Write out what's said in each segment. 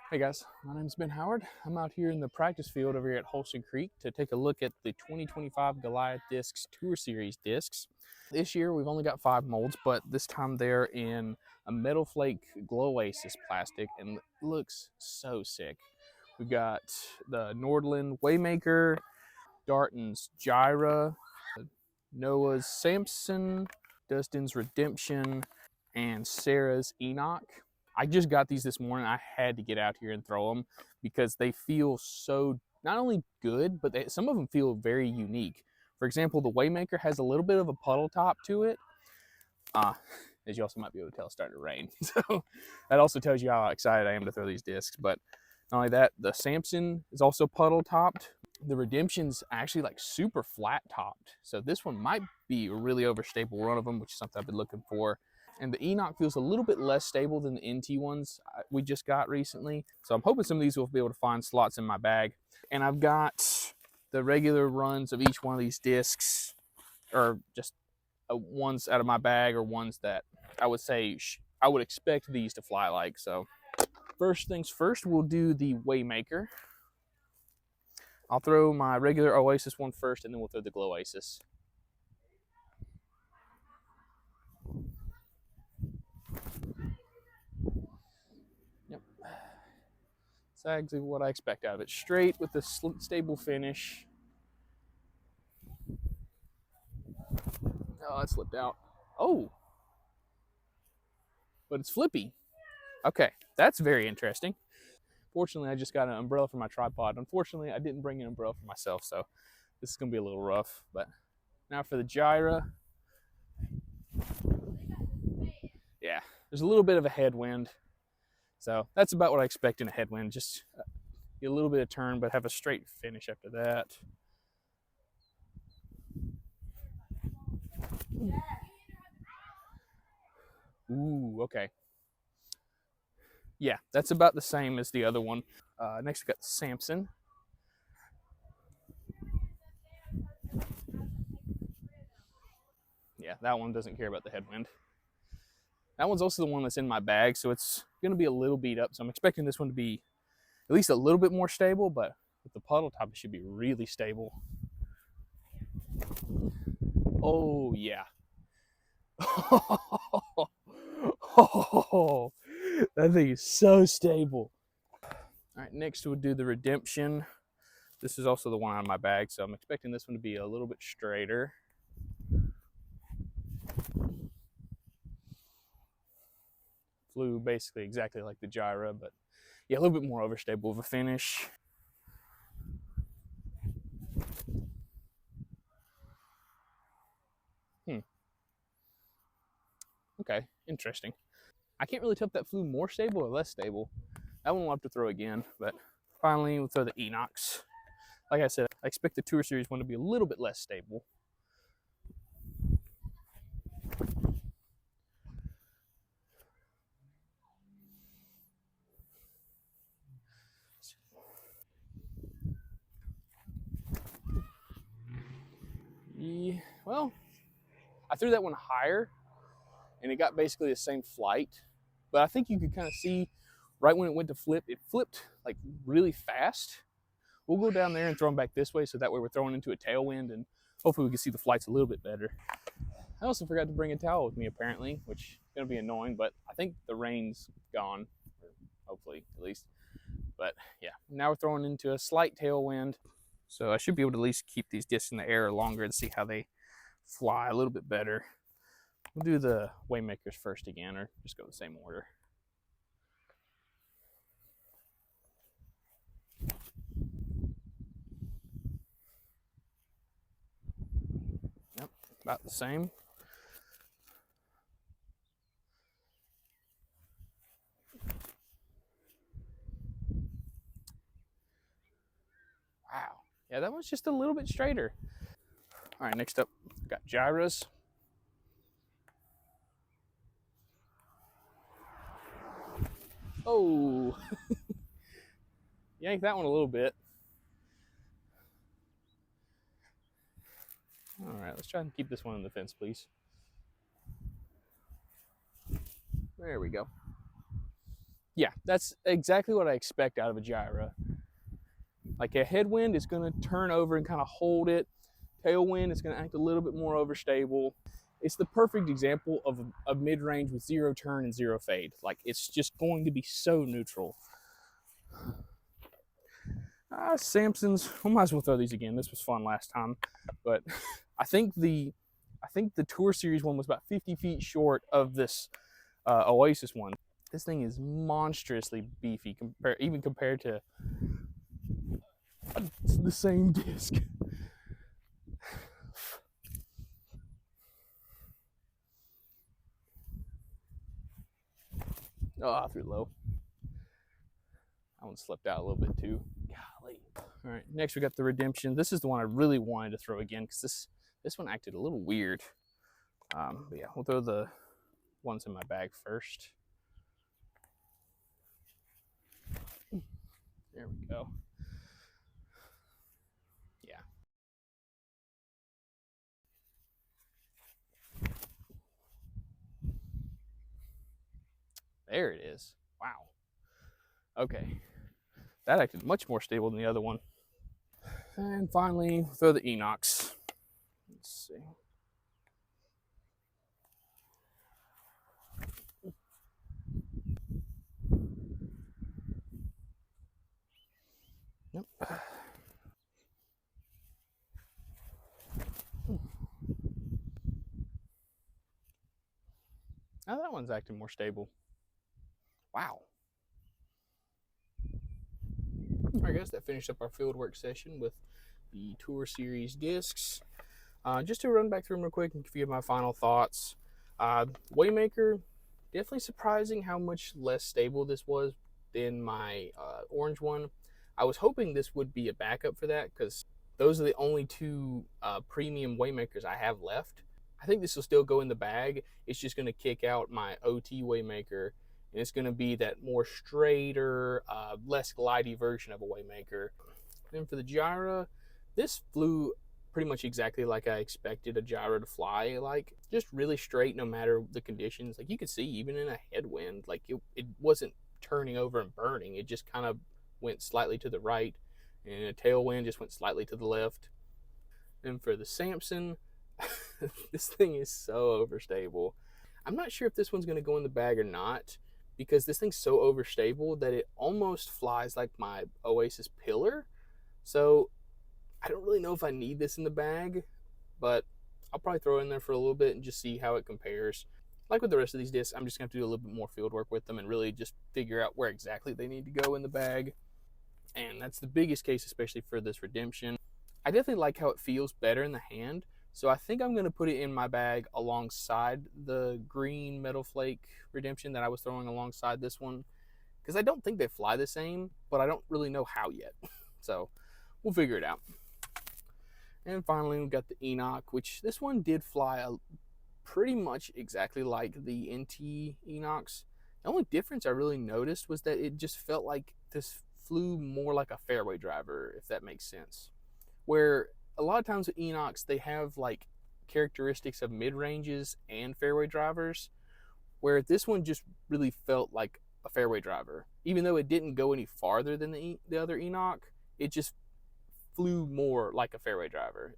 Hey guys, my name's Ben Howard. I'm out here in the practice field over here at Holston Creek to take a look at the 2025 Goliath Discs Tour Series discs. This year we've only got 5 molds, but this time they're in a Metal Flake Glow-Oasis plastic and it looks so sick. We've got the Nordland Waymaker, Darton's Gyra, Noah's Samson, Dustin's Redemption, and Sarah's Enoch. I just got these this morning. I had to get out here and throw them because they feel so not only good, but some of them feel very unique. For example, the Waymaker has a little bit of a puddle top to it. As you also might be able to tell, it's starting to rain. So that also tells you how excited I am to throw these discs. But not only that, the Samson is also puddle topped. The Redemption's actually like super flat topped. So this one might be a really overstable run of them, which is something I've been looking for. And the Enoch feels a little bit less stable than the NT ones we just got recently. So I'm hoping some of these will be able to find slots in my bag. And I've got the regular runs of each one of these discs, or just ones out of my bag, or ones that I would say I would expect these to fly like. So first things first, we'll do the Waymaker. I'll throw my regular Oasis one first, and then we'll throw the Glow Oasis. Yep. It's exactly what I expect out of it. Straight with a stable finish. Oh, it slipped out. Oh. But it's flippy. Okay, that's very interesting. Fortunately, I just got an umbrella for my tripod. Unfortunately, I didn't bring an umbrella for myself, so this is going to be a little rough. But now for the Gyra. Yeah, there's a little bit of a headwind. So that's about what I expect in a headwind. Just get a little bit of turn, but have a straight finish after that. Ooh, okay. Yeah, that's about the same as the other one. Next we got the Samson. Yeah, that one doesn't care about the headwind. That one's also the one that's in my bag, so it's going to be a little beat up. So I'm expecting this one to be at least a little bit more stable, but with the puddle top, it should be really stable. Oh, yeah. Oh, that thing is so stable. All right, next we'll do the Redemption. This is also the one out of my bag, so I'm expecting this one to be a little bit straighter. Flew basically exactly like the Gyra, but yeah, a little bit more overstable of a finish. Okay, interesting. I can't really tell if that flew more stable or less stable. That one we'll have to throw again, but finally we'll throw the Enochs. Like I said, I expect the Tour Series one to be a little bit less stable. Yeah, well, I threw that one higher and it got basically the same flight, but I think you could kind of see right when it went to flip, it flipped like really fast. We'll go down there and throw them back this way, so that way we're throwing into a tailwind and hopefully we can see the flights a little bit better. I also forgot to bring a towel with me apparently, which is going to be annoying, but I think the rain's gone, hopefully at least. But yeah, now we're throwing into a slight tailwind, so I should be able to at least keep these discs in the air longer and see how they fly a little bit better. We'll do the Waymakers first again, or just go the same order. Yep, about the same. Wow. Yeah, that one's just a little bit straighter. All right, next up, we've got Gyras. Oh, yank that one a little bit. All right, let's try and keep this one on the fence, please. There we go. Yeah, that's exactly what I expect out of a gyro. Like a headwind is going to turn over and kind of hold it. Tailwind is going to act a little bit more overstable. It's the perfect example of a mid-range with zero turn and zero fade. Like it's just going to be so neutral. Samson's, we might as well throw these again. This was fun last time, but I think the Tour Series one was about 50 feet short of this Oasis one. This thing is monstrously beefy, even compared to the same disc. Oh, I threw low. That one slipped out a little bit too. Golly. All right, next we got the Redemption. This is the one I really wanted to throw again because this one acted a little weird. But yeah, we'll throw the ones in my bag first. There we go. Yeah. There it is. Wow. Okay. That acted much more stable than the other one. And finally, throw the Enox. Let's see. Nope. Now that one's acting more stable. Wow. I guess that finished up our fieldwork session with the Tour Series discs. Just to run back through them real quick and give you my final thoughts. Waymaker, definitely surprising how much less stable this was than my orange one. I was hoping this would be a backup for that because those are the only two premium Waymakers I have left. I think this will still go in the bag. It's just going to kick out my OT Waymaker, and it's going to be that more straighter, less glidey version of a Waymaker. And for the gyro, this flew pretty much exactly like I expected a gyro to fly, like just really straight no matter the conditions. Like you could see even in a headwind, like it wasn't turning over and burning. It just kind of went slightly to the right, and a tailwind just went slightly to the left. And for the Samson, this thing is so overstable. I'm not sure if this one's going to go in the bag or not because this thing's so overstable that it almost flies like my Oasis Pillar. So I don't really know if I need this in the bag, but I'll probably throw it in there for a little bit and just see how it compares. Like with the rest of these discs, I'm just going to have to do a little bit more field work with them and really just figure out where exactly they need to go in the bag. And that's the biggest case, especially for this Redemption. I definitely like how it feels better in the hand, so I think I'm going to put it in my bag alongside the green Metal Flake Redemption that I was throwing alongside this one, because I don't think they fly the same, but I don't really know how yet. So we'll figure it out. And finally, we've got the Enoch, which this one did fly pretty much exactly like the NT Enochs. The only difference I really noticed was that it just felt like this flew more like a fairway driver, if that makes sense. Where a lot of times with Enochs, they have like characteristics of mid-ranges and fairway drivers, where this one just really felt like a fairway driver. Even though it didn't go any farther than the other Enoch, it just flew more like a fairway driver.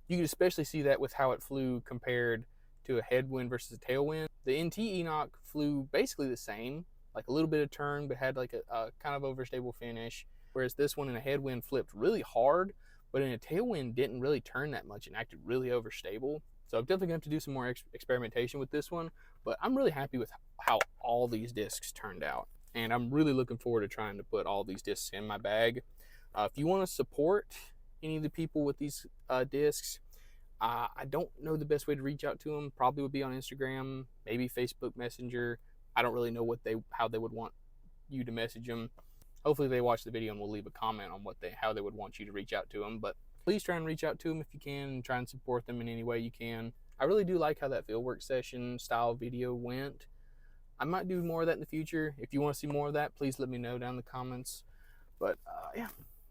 You can especially see that with how it flew compared to a headwind versus a tailwind. The NT Enoch flew basically the same, like a little bit of turn, but had like a kind of overstable finish. Whereas this one in a headwind flipped really hard, but in a tailwind didn't really turn that much and acted really overstable. So I'm definitely going to have to do some more experimentation with this one, but I'm really happy with how all these discs turned out. And I'm really looking forward to trying to put all these discs in my bag. If you want to support any of the people with these discs, I don't know the best way to reach out to them. Probably would be on Instagram, maybe Facebook Messenger. I don't really know how they would want you to message them. Hopefully they watch the video and will leave a comment on how they would want you to reach out to them. But please try and reach out to them if you can and try and support them in any way you can. I really do like how that fieldwork session style video went. I might do more of that in the future. If you want to see more of that, please let me know down in the comments. But yeah,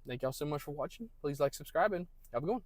thank y'all so much for watching. Please like, subscribe, and have a good one.